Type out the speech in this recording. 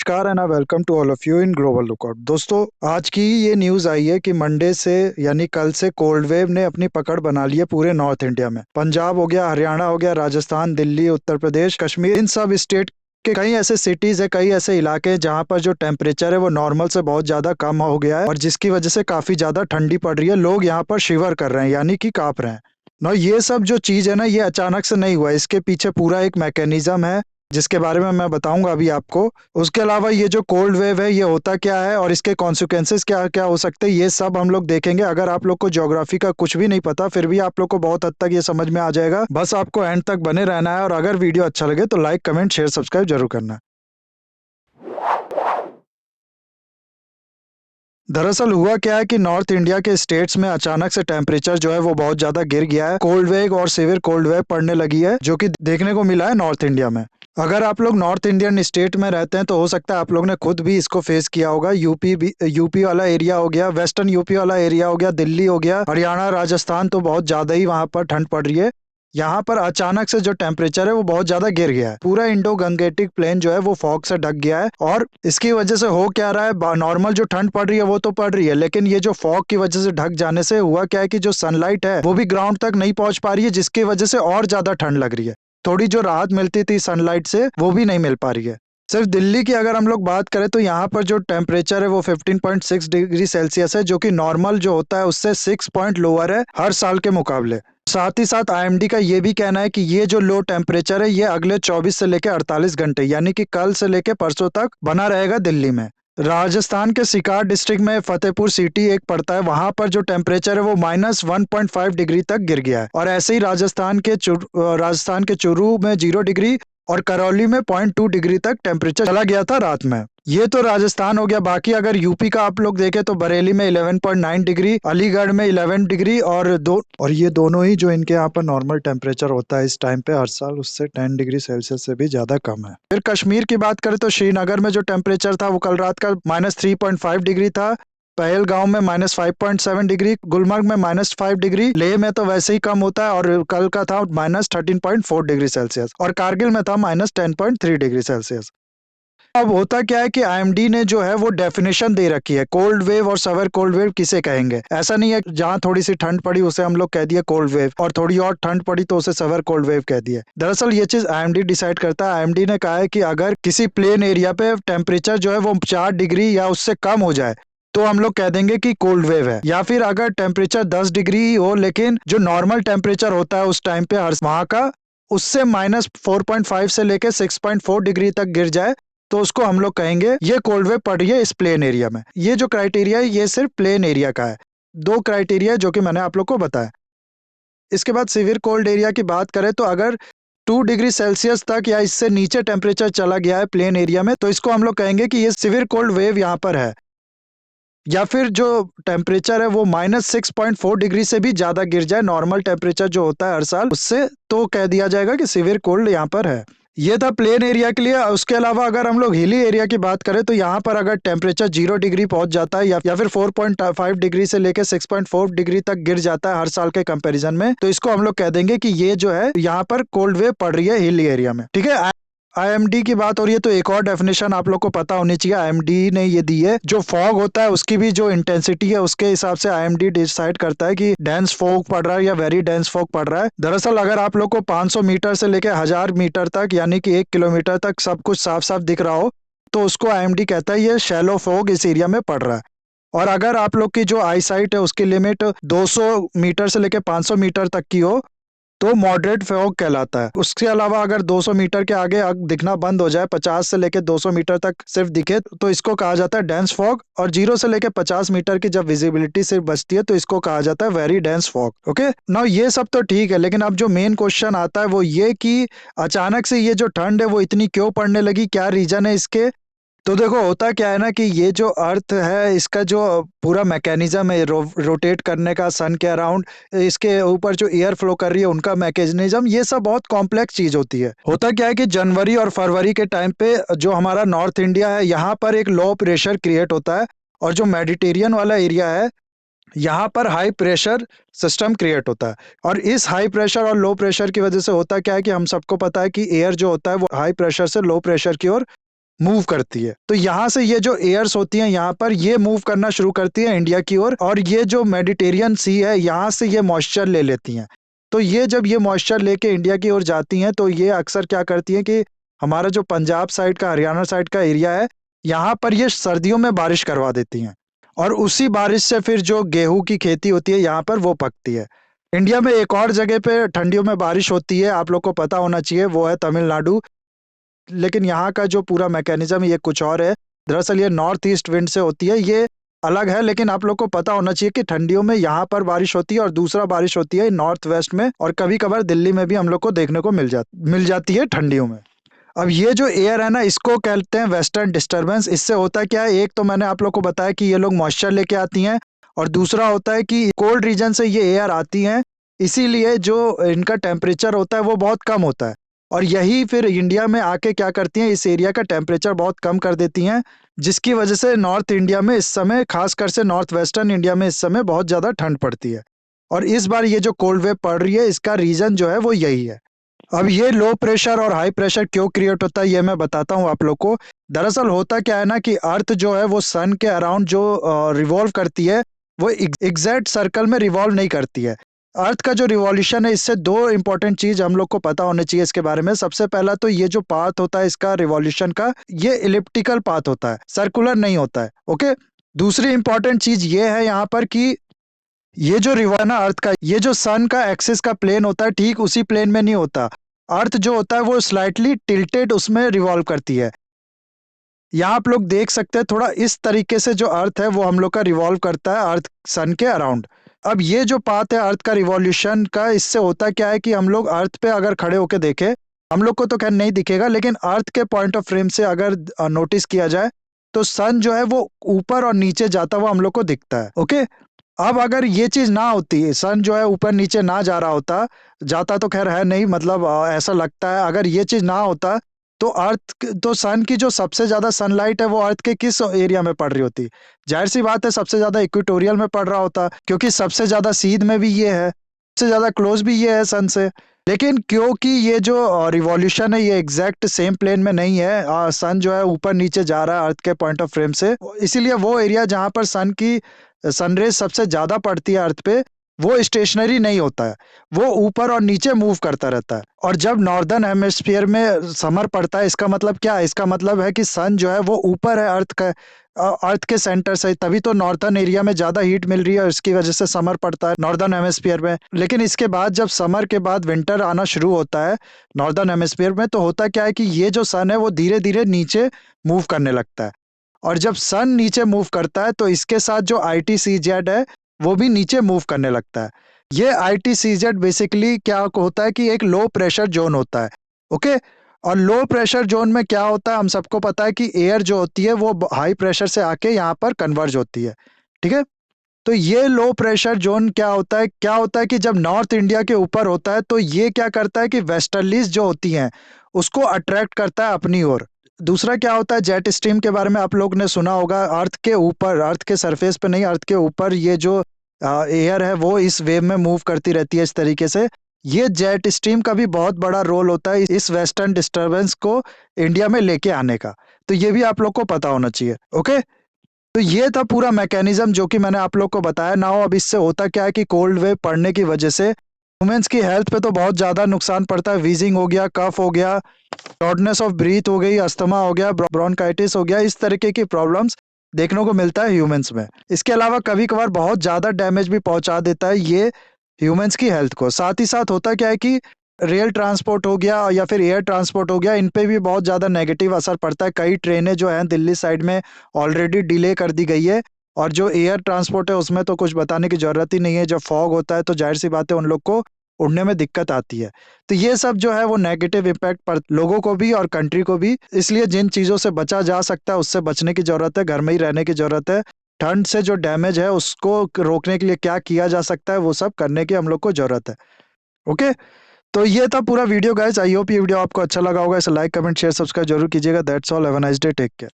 नमस्कार and welcome to all of you in Global Lookout. दोस्तों, आज की ये न्यूज आई है कि मंडे से यानी कल से कोल्ड वेव ने अपनी पकड़ बना ली है पूरे नॉर्थ इंडिया में। पंजाब हो गया, हरियाणा हो गया, राजस्थान, दिल्ली, उत्तर प्रदेश, कश्मीर, इन सब स्टेट के कई ऐसे सिटीज है, कई ऐसे इलाके हैं जहाँ पर जो टेम्परेचर है वो नॉर्मल से बहुत ज्यादा कम हो गया है और जिसकी वजह से काफी ज्यादा ठंडी पड़ रही है। लोग यहाँ पर शिवर कर रहे हैं यानी कि कांप रहे हैं ना। ये सब जो चीज है ना, ये अचानक से नहीं हुआ, इसके पीछे पूरा एक मैकेनिज्म है जिसके बारे में मैं बताऊंगा अभी आपको। उसके अलावा ये जो कोल्ड वेव है ये होता क्या है और इसके कॉन्सिक्वेंसेस क्या क्या हो सकते हैं, ये सब हम लोग देखेंगे। अगर आप लोग को ज्योग्राफी का कुछ भी नहीं पता फिर भी आप लोग को बहुत हद तक ये समझ में आ जाएगा। बस आपको एंड तक बने रहना है और अगर वीडियो अच्छा लगे तो लाइक, कमेंट, शेयर, सब्सक्राइब जरूर करना। दरअसल हुआ क्या है कि नॉर्थ इंडिया के स्टेट्स में अचानक से टेम्परेचर जो है वो बहुत ज्यादा गिर गया है। कोल्ड वेव और सीवियर कोल्ड वेव पड़ने लगी है जो कि देखने को मिला है नॉर्थ इंडिया में। अगर आप लोग नॉर्थ इंडियन स्टेट में रहते हैं तो हो सकता है आप लोग ने खुद भी इसको फेस किया होगा। यूपी वाला एरिया हो गया, वेस्टर्न यूपी वाला एरिया हो गया, दिल्ली हो गया, हरियाणा, राजस्थान, तो बहुत ज्यादा ही वहां पर ठंड पड़ रही है। यहाँ पर अचानक से जो टेम्परेचर है वो बहुत ज्यादा गिर गया है। पूरा इंडो गंगेटिक प्लेन जो है वो फॉग से ढक गया है और इसकी वजह से हो क्या रहा है, नॉर्मल जो ठंड पड़ रही है वो तो पड़ रही है, लेकिन ये जो फॉग की वजह से ढक जाने से हुआ क्या है कि जो सनलाइट है वो भी ग्राउंड तक नहीं पहुंच पा रही है, जिसकी वजह से और ज्यादा ठंड लग रही है। थोड़ी जो राहत मिलती थी सनलाइट से वो भी नहीं मिल पा रही है। सिर्फ दिल्ली की अगर हम लोग बात करें तो यहाँ पर जो टेम्परेचर है वो 15.6 डिग्री सेल्सियस है, जो कि नॉर्मल जो होता है उससे 6 पॉइंट लोअर है हर साल के मुकाबले। साथ ही साथ आईएमडी का ये भी कहना है कि ये जो लो टेम्परेचर है ये अगले 24 से लेकर 48 घंटे यानी कि कल से लेकर परसों तक बना रहेगा दिल्ली में। राजस्थान के सिकार डिस्ट्रिक्ट में फतेहपुर सिटी एक पड़ता है, वहां पर जो टेम्परेचर है वो -1.5 डिग्री तक गिर गया है। और ऐसे ही राजस्थान के चुरू में 0 डिग्री और करौली में 0.2 डिग्री तक टेम्परेचर चला गया था रात में। ये तो राजस्थान हो गया। बाकी अगर यूपी का आप लोग देखें तो बरेली में 11.9 डिग्री, अलीगढ़ में 11 डिग्री और ये दोनों ही जो इनके यहाँ पर नॉर्मल टेम्परेचर होता है इस टाइम पे हर साल उससे 10 डिग्री सेल्सियस से भी ज्यादा कम है। फिर कश्मीर की बात करें तो श्रीनगर में जो टेम्परेचर था वो कल रात का -3.5 डिग्री था, पहलगांव में -5.7 डिग्री, गुलमर्ग में -5 डिग्री, लेह में तो वैसे ही कम होता है और कल का था -13.4 डिग्री सेल्सियस और कारगिल में था -10.3 डिग्री सेल्सियस। अब होता क्या है कि आईएमडी ने जो है वो डेफिनेशन दे रखी है कोल्ड वेव और सवर कोल्ड वेव किसे कहेंगे। ऐसा नहीं है जहां थोड़ी सी ठंड पड़ी उसे हम लोग कह दिए कोल्ड वेव और थोड़ी और ठंड पड़ी तो उसे सवर कोल्ड वेव कह दिए। दरअसल ये चीज आईएमडी डिसाइड करता है। आईएमडी ने कहा है कि अगर किसी प्लेन एरिया पे टेम्परेचर जो है वो 4 डिग्री या उससे कम हो जाए तो हम लोग कह देंगे कि कोल्ड वेव है, या फिर अगर टेम्परेचर 10 डिग्री ही हो लेकिन जो नॉर्मल टेम्परेचर होता है उस टाइम पे हर वहां का उससे -4.5 से लेके 6.4 डिग्री तक गिर जाए तो उसको हम लोग कहेंगे ये कोल्ड वेव पड़ रही है इस प्लेन एरिया में। ये जो क्राइटेरिया है ये सिर्फ प्लेन एरिया का है। दो क्राइटेरिया है जो कि मैंने आप लोग को बताया। इसके बाद सीवियर कोल्ड एरिया की बात करें तो अगर 2 डिग्री सेल्सियस तक या इससे नीचे टेम्परेचर चला गया है प्लेन एरिया में तो इसको हम लोग कहेंगे कि ये सीवियर कोल्ड वेव यहाँ पर है। या फिर जो टेम्परेचर है वो -6.4 डिग्री से भी ज्यादा गिर जाए नॉर्मल टेम्परेचर जो होता है हर साल उससे, तो कह दिया जाएगा कि सीवियर कोल्ड यहाँ पर है। ये था प्लेन एरिया के लिए। उसके अलावा अगर हम लोग हिली एरिया की बात करें तो यहाँ पर अगर टेम्परेचर 0 डिग्री पहुंच जाता है या फिर 4.5 डिग्री से लेकर 6.4 डिग्री तक गिर जाता है हर साल के कंपैरिजन में, तो इसको हम लोग कह देंगे कि ये जो है यहाँ पर कोल्ड वेव पड़ रही है हिली एरिया में। ठीक है। आईएमडी की बात हो रही है तो एक और डेफिनेशन आप लोग को पता होनी चाहिए। आईएमडी ने ये दी है जो फॉग होता है उसकी भी जो इंटेंसिटी है उसके हिसाब से आईएमडी डिसाइड करता है कि डेंस फॉग पड़ रहा है या वेरी डेंस फॉग पड़ रहा है। दरअसल अगर आप लोग को 500 मीटर से लेकर 1000 मीटर तक यानी कि 1 किलोमीटर तक सब कुछ साफ साफ दिख रहा हो तो उसको आईएमडी कहता है ये शैलो फॉग इस एरिया में पड़ रहा है। और अगर आप लोग की जो आई साइट है उसकी लिमिट 200 मीटर से लेकर 500 मीटर तक की हो तो मॉडरेट फॉग कहलाता है। उसके अलावा अगर 200 मीटर के आगे दिखना बंद हो जाए, 50 से लेकर 200 मीटर तक सिर्फ दिखे तो इसको कहा जाता है डेंस फॉग। और 0 से लेकर 50 मीटर की जब विजिबिलिटी सिर्फ बचती है तो इसको कहा जाता है very dense fog. Okay now ये सब तो ठीक है, लेकिन अब जो मेन क्वेश्चन आता है वो ये कि अचानक से ये जो ठंड है वो इतनी क्यों पड़ने लगी, क्या रीजन है इसके। तो देखो होता क्या है ना कि ये जो अर्थ है इसका जो पूरा मैकेनिज्म है रोटेट करने का सन के अराउंड, इसके ऊपर जो एयर फ्लो कर रही है उनका मैकेनिज्म, ये सब बहुत कॉम्प्लेक्स चीज होती है। होता क्या है कि जनवरी और फरवरी के टाइम पे जो हमारा नॉर्थ इंडिया है यहाँ पर एक लो प्रेशर क्रिएट होता है और जो मेडिटेरियन वाला एरिया है यहाँ पर हाई प्रेशर सिस्टम क्रिएट होता है। और इस हाई प्रेशर और लो प्रेशर की वजह से होता क्या है कि हम सबको पता है कि एयर जो होता है वो हाई प्रेशर से लो प्रेशर की ओर मूव करती है। तो यहाँ से ये जो एयर्स होती हैं यहाँ पर ये मूव करना शुरू करती है इंडिया की ओर, और ये जो मेडिटेरियन सी है यहाँ से ये मॉइस्चर ले लेती हैं। तो ये जब ये मॉइस्चर लेके इंडिया की ओर जाती हैं तो ये अक्सर क्या करती हैं कि हमारा जो पंजाब साइड का, हरियाणा साइड का एरिया है, यहाँ पर ये सर्दियों में बारिश करवा देती हैं, और उसी बारिश से फिर जो गेहूं की खेती होती है यहाँ पर वो पकती है। इंडिया में एक और जगह पे ठंडियों में बारिश होती है, आप लोग को पता होना चाहिए, वो है तमिलनाडु। लेकिन यहाँ का जो पूरा मैकेनिज्म ये कुछ और है। दरअसल ये नॉर्थ ईस्ट विंड से होती है, ये अलग है, लेकिन आप लोग को पता होना चाहिए कि ठंडियों में यहाँ पर बारिश होती है और दूसरा बारिश होती है नॉर्थ वेस्ट में, और कभी कभार दिल्ली में भी हम लोग को देखने को मिल जाती है ठंडियों में। अब ये जो एयर है ना, इसको कहते हैं वेस्टर्न डिस्टर्बेंस। इससे होता क्या है, एक तो मैंने आप लोग को बताया कि ये लोग मॉइस्चर लेके आती हैं, और दूसरा होता है कि कोल्ड रीजन से ये एयर आती हैं, इसीलिए जो इनका टेम्परेचर होता है वो बहुत कम होता है, और यही फिर इंडिया में आके क्या करती हैं, इस एरिया का टेम्परेचर बहुत कम कर देती हैं, जिसकी वजह से नॉर्थ इंडिया में इस समय, खासकर से नॉर्थ वेस्टर्न इंडिया में इस समय बहुत ज़्यादा ठंड पड़ती है। और इस बार ये जो कोल्ड वेव पड़ रही है, इसका रीज़न जो है वो यही है। अब ये लो प्रेशर और हाई प्रेशर क्यों क्रिएट होता है ये मैं बताता हूँ आप लोग को। दरअसल होता क्या है ना कि अर्थ जो है वो सन के अराउंड जो रिवॉल्व करती है, वो एग्जैक्ट सर्कल में रिवॉल्व नहीं करती है। अर्थ का जो रिवॉल्यूशन है, इससे दो इंपॉर्टेंट चीज हम लोग को पता होने चाहिए इसके बारे में। सबसे पहला तो ये जो पाथ होता है इसका रिवॉल्यूशन का, ये इलिप्टिकल पाथ होता है, सर्कुलर नहीं होता है। ओके, दूसरी इंपॉर्टेंट चीज ये है यहाँ पर कि ये जो रिवाना अर्थ का, ये जो सन का एक्सिस का प्लेन होता है, ठीक उसी प्लेन में नहीं होता। अर्थ जो होता है वो स्लाइटली टिल्टेड उसमें रिवॉल्व करती है। यहाँ आप लोग देख सकते हैं थोड़ा इस तरीके से जो अर्थ है वो हम लोग का रिवॉल्व करता है अर्थ सन के अराउंड। अब ये जो पाथ है अर्थ का रिवॉल्यूशन का, इससे होता क्या है कि हम लोग अर्थ पे अगर खड़े होके देखें, हम लोग को तो खैर नहीं दिखेगा, लेकिन अर्थ के पॉइंट ऑफ फ्रेम से अगर नोटिस किया जाए तो सन जो है वो ऊपर और नीचे जाता हुआ हम लोग को दिखता है। ओके, अब अगर ये चीज ना होती, सन जो है ऊपर नीचे ना जा रहा होता, जाता तो खैर है नहीं, मतलब ऐसा लगता है, अगर ये चीज ना होता तो तो सन की जो सबसे ज्यादा सनलाइट है वो अर्थ के किस एरिया में पड़ रही होती? जाहिर सी बात है सबसे ज्यादा इक्वेटोरियल में पड़ रहा होता, क्योंकि सबसे ज्यादा सीध में भी ये है, सबसे ज्यादा क्लोज भी ये है सन से। लेकिन क्योंकि ये जो रिवॉल्यूशन है ये एग्जैक्ट सेम प्लेन में नहीं है, सन जो है ऊपर नीचे जा रहा है अर्थ के पॉइंट ऑफ फ्रेम से, इसीलिए वो एरिया जहां पर सन की सनरेज सबसे ज्यादा पड़ती है अर्थ पे, वो स्टेशनरी नहीं होता है, वो ऊपर और नीचे मूव करता रहता है। और जब नॉर्दर्न हेमिस्फीयर में समर पड़ता है, इसका मतलब क्या है? इसका मतलब है कि सन जो है वो ऊपर है अर्थ के सेंटर से, तभी तो नॉर्दर्न एरिया में ज्यादा हीट मिल रही है, इसकी वजह से समर पड़ता है नॉर्दर्न हेमिस्फीयर में। लेकिन इसके बाद जब समर के बाद विंटर आना शुरू होता है नॉर्दर्न हेमिस्फीयर में, तो होता क्या है कि ये जो सन है वो धीरे धीरे नीचे मूव करने लगता है, और जब सन नीचे मूव करता है तो इसके साथ जो ITCZ है वो भी नीचे मूव करने लगता है। ये ITCZ बेसिकली क्या होता है कि एक लो प्रेशर जोन होता है। ओके, और लो प्रेशर जोन में क्या होता है, हम सबको पता है कि एयर जो होती है वो हाई प्रेशर से आके यहाँ पर कन्वर्ज होती है। ठीक है, तो ये लो प्रेशर जोन क्या होता है कि जब नॉर्थ इंडिया के ऊपर होता है तो ये क्या करता है कि वेस्टर्लीज जो होती हैं उसको अट्रैक्ट करता है अपनी ओर। दूसरा क्या होता है, जेट स्ट्रीम के बारे में आप लोग ने सुना होगा। अर्थ के ऊपर, अर्थ के सरफेस पे नहीं, अर्थ के ऊपर ये जो एयर है वो इस वेव में मूव करती रहती है इस तरीके से। ये जेट स्ट्रीम का भी बहुत बड़ा रोल होता है इस वेस्टर्न डिस्टर्बेंस को इंडिया में लेके आने का, तो ये भी आप लोग को पता होना चाहिए। ओके, तो ये था पूरा मैकेनिज्म जो कि मैंने आप लोग को बताया ना हो। अब इससे होता क्या है कि कोल्ड वेव पड़ने की वजह से ह्यूमंस की हेल्थ पे तो बहुत ज़्यादा नुकसान पड़ता है। वीजिंग हो गया, कफ हो गया, शॉर्टनेस ऑफ ब्रीथ हो गई, अस्थमा हो गया, ब्रोंकाइटिस हो गया, इस तरीके की प्रॉब्लम्स देखने को मिलता है ह्यूमंस में। इसके अलावा कभी कभार बहुत ज़्यादा डैमेज भी पहुंचा देता है ये ह्यूमंस की हेल्थ को। साथ ही साथ होता क्या है कि रेल ट्रांसपोर्ट हो गया या फिर एयर ट्रांसपोर्ट हो गया, इन पे भी बहुत ज़्यादा नेगेटिव असर पड़ता है। कई ट्रेनें जो हैं दिल्ली साइड में ऑलरेडी डिले कर दी गई है, और जो एयर ट्रांसपोर्ट है उसमें तो कुछ बताने की ज़रूरत ही नहीं है। जब फॉग होता है तो जाहिर सी बात है उन लोग को उड़ने में दिक्कत आती है। तो ये सब जो है वो नेगेटिव इम्पैक्ट पर लोगों को भी और कंट्री को भी, इसलिए जिन चीज़ों से बचा जा सकता है उससे बचने की ज़रूरत है, घर में ही रहने की ज़रूरत है। ठंड से जो डैमेज है उसको रोकने के लिए क्या किया जा सकता है वो सब करने की हम लोग को ज़रूरत है। ओके, तो ये था पूरा वीडियो गाइस। आई होप ये वीडियो आपको अच्छा लगा होगा। इसे लाइक, कमेंट, शेयर, सब्सक्राइब जरूर कीजिएगा। That's all, have a nice day, take care.